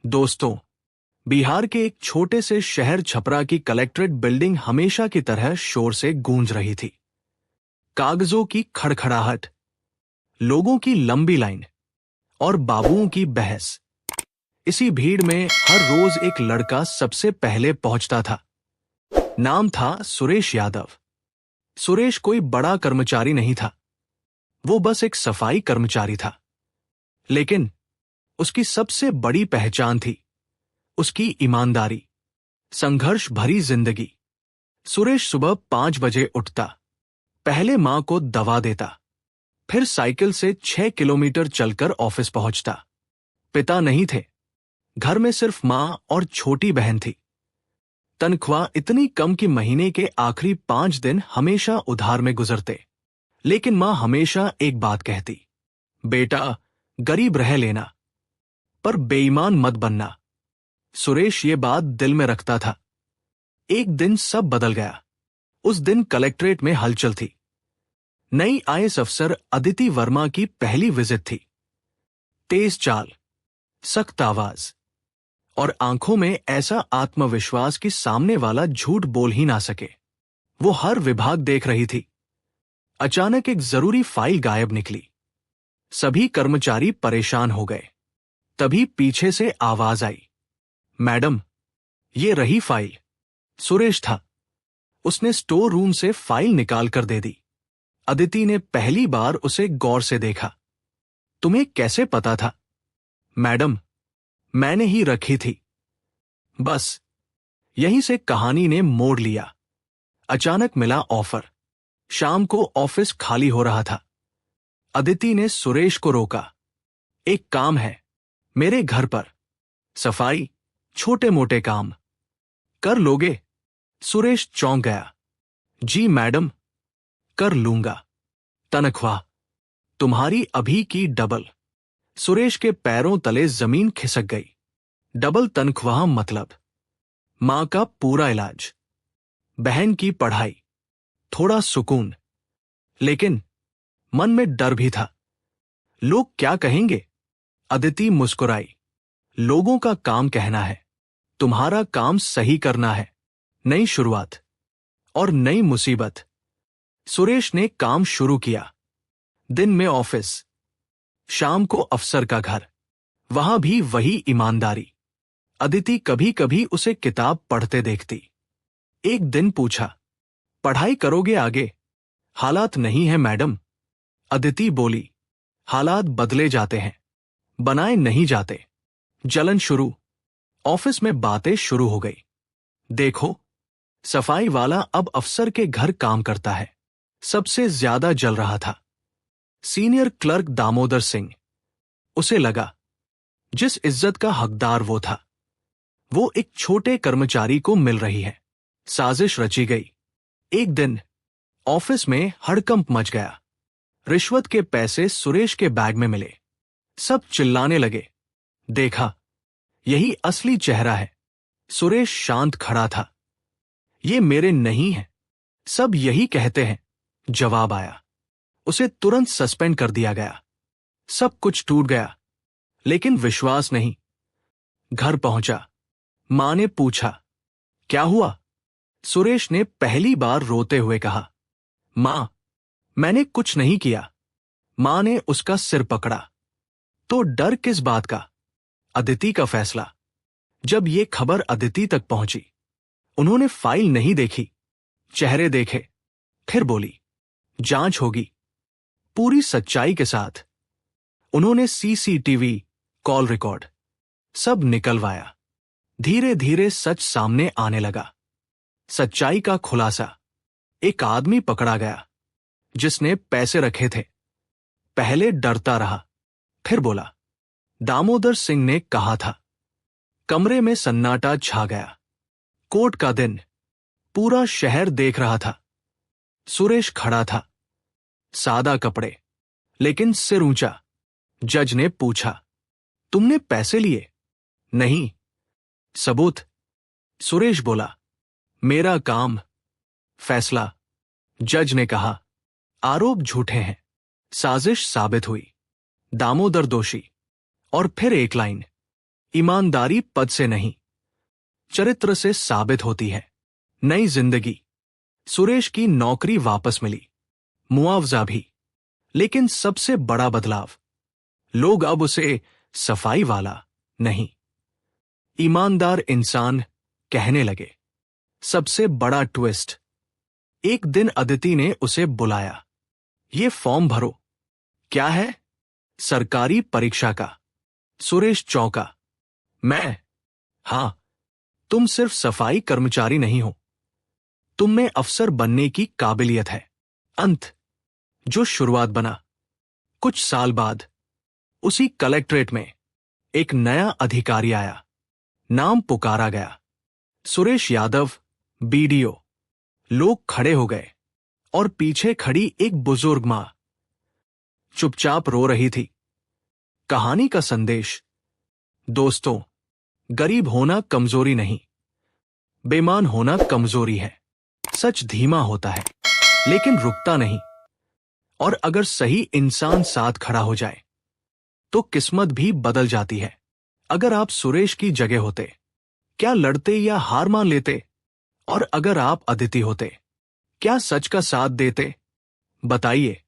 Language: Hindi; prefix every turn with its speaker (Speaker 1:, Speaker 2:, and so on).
Speaker 1: दोस्तों, बिहार के एक छोटे से शहर छपरा की कलेक्ट्रेट बिल्डिंग हमेशा की तरह शोर से गूंज रही थी। कागजों की खड़खड़ाहट, लोगों की लंबी लाइन और बाबुओं की बहस। इसी भीड़ में हर रोज एक लड़का सबसे पहले पहुंचता था। नाम था सुरेश यादव। सुरेश कोई बड़ा कर्मचारी नहीं था, वो बस एक सफाई कर्मचारी था। लेकिन उसकी सबसे बड़ी पहचान थी उसकी ईमानदारी, संघर्ष भरी जिंदगी। सुरेश सुबह 5 बजे उठता, पहले मां को दवा देता, फिर साइकिल से 6 किलोमीटर चलकर ऑफिस पहुंचता। पिता नहीं थे, घर में सिर्फ मां और छोटी बहन थी। तनख्वाह इतनी कम कि महीने के आखिरी 5 दिन हमेशा उधार में गुजरते। लेकिन मां हमेशा एक बात कहती, बेटा, गरीब रह लेना, पर बेईमान मत बनना। सुरेश ये बात दिल में रखता था। एक दिन सब बदल गया। उस दिन कलेक्ट्रेट में हलचल थी। नई आईएएस अफसर अदिति वर्मा की पहली विजिट थी। तेज चाल, सख्त आवाज और आंखों में ऐसा आत्मविश्वास कि सामने वाला झूठ बोल ही ना सके। वो हर विभाग देख रही थी। अचानक एक जरूरी फाइल गायब निकली। सभी कर्मचारी परेशान हो गए। तभी पीछे से आवाज आई, मैडम, ये रही फाइल। सुरेश था। उसने स्टोर रूम से फाइल निकाल कर दे दी। अदिति ने पहली बार उसे गौर से देखा। तुम्हें कैसे पता था? मैडम, मैंने ही रखी थी। बस यहीं से कहानी ने मोड़ लिया। अचानक मिला ऑफर। शाम को ऑफिस खाली हो रहा था। अदिति ने सुरेश को रोका। एक काम है मेरे घर पर, सफाई, छोटे मोटे काम कर लोगे? सुरेश चौंक गया। जी मैडम, कर लूंगा। तनख्वाह तुम्हारी अभी की डबल। सुरेश के पैरों तले जमीन खिसक गई। डबल तनख्वाह मतलब मां का पूरा इलाज, बहन की पढ़ाई, थोड़ा सुकून। लेकिन मन में डर भी था। लोग क्या कहेंगे? अदिति मुस्कुराई। लोगों का काम कहना है, तुम्हारा काम सही करना है। नई शुरुआत और नई मुसीबत। सुरेश ने काम शुरू किया। दिन में ऑफिस, शाम को अफसर का घर। वहां भी वही ईमानदारी। अदिति कभी कभी उसे किताब पढ़ते देखती। एक दिन पूछा, पढ़ाई करोगे आगे? हालात नहीं है मैडम। अदिति बोली, हालात बदले जाते हैं, बनाए नहीं जाते। जलन शुरू। ऑफिस में बातें शुरू हो गई। देखो, सफाई वाला अब अफसर के घर काम करता है। सबसे ज्यादा जल रहा था सीनियर क्लर्क दामोदर सिंह। उसे लगा जिस इज्जत का हकदार वो था, वो एक छोटे कर्मचारी को मिल रही है। साजिश रची गई। एक दिन ऑफिस में हड़कंप मच गया। रिश्वत के पैसे सुरेश के बैग में मिले। सब चिल्लाने लगे, देखा, यही असली चेहरा है। सुरेश शांत खड़ा था। ये मेरे नहीं है, सब यही कहते हैं, जवाब आया। उसे तुरंत सस्पेंड कर दिया गया। सब कुछ टूट गया, लेकिन विश्वास नहीं। घर पहुंचा। मां ने पूछा, क्या हुआ? सुरेश ने पहली बार रोते हुए कहा, मां, मैंने कुछ नहीं किया। मां ने उसका सिर पकड़ा। तो डर किस बात का? अदिति का फैसला। जब ये खबर अदिति तक पहुंची, उन्होंने फाइल नहीं देखी, चेहरे देखे। फिर बोली, जांच होगी, पूरी सच्चाई के साथ। उन्होंने सीसीटीवी, कॉल रिकॉर्ड सब निकलवाया। धीरे धीरे सच सामने आने लगा। सच्चाई का खुलासा। एक आदमी पकड़ा गया जिसने पैसे रखे थे। पहले डरता रहा, फिर बोला, दामोदर सिंह ने कहा था। कमरे में सन्नाटा छा गया। कोर्ट का दिन, पूरा शहर देख रहा था। सुरेश खड़ा था, सादा कपड़े, लेकिन सिर ऊंचा। जज ने पूछा, तुमने पैसे लिए? नहीं। सबूत? सुरेश बोला, मेरा काम, फैसला। जज ने कहा, आरोप झूठे हैं, साजिश साबित हुई, दामोदर दोषी। और फिर एक लाइन, ईमानदारी पद से नहीं, चरित्र से साबित होती है। नई जिंदगी। सुरेश की नौकरी वापस मिली, मुआवजा भी, लेकिन सबसे बड़ा बदलाव, लोग अब उसे सफाई वाला नहीं, ईमानदार इंसान कहने लगे। सबसे बड़ा ट्विस्ट, एक दिन अदिति ने उसे बुलाया। ये फॉर्म भरो। क्या है? सरकारी परीक्षा का। सुरेश चौंका। मैं? हां, तुम सिर्फ सफाई कर्मचारी नहीं हो, तुम में अफसर बनने की काबिलियत है। अंत जो शुरुआत बना। कुछ साल बाद उसी कलेक्ट्रेट में एक नया अधिकारी आया। नाम पुकारा गया, सुरेश यादव, बीडीओ। लोग खड़े हो गए और पीछे खड़ी एक बुजुर्ग मां चुपचाप रो रही थी। कहानी का संदेश, दोस्तों, गरीब होना कमजोरी नहीं, बेईमान होना कमजोरी है। सच धीमा होता है, लेकिन रुकता नहीं। और अगर सही इंसान साथ खड़ा हो जाए, तो किस्मत भी बदल जाती है। अगर आप सुरेश की जगह होते, क्या लड़ते या हार मान लेते? और अगर आप अदिति होते, क्या सच का साथ देते? बताइए।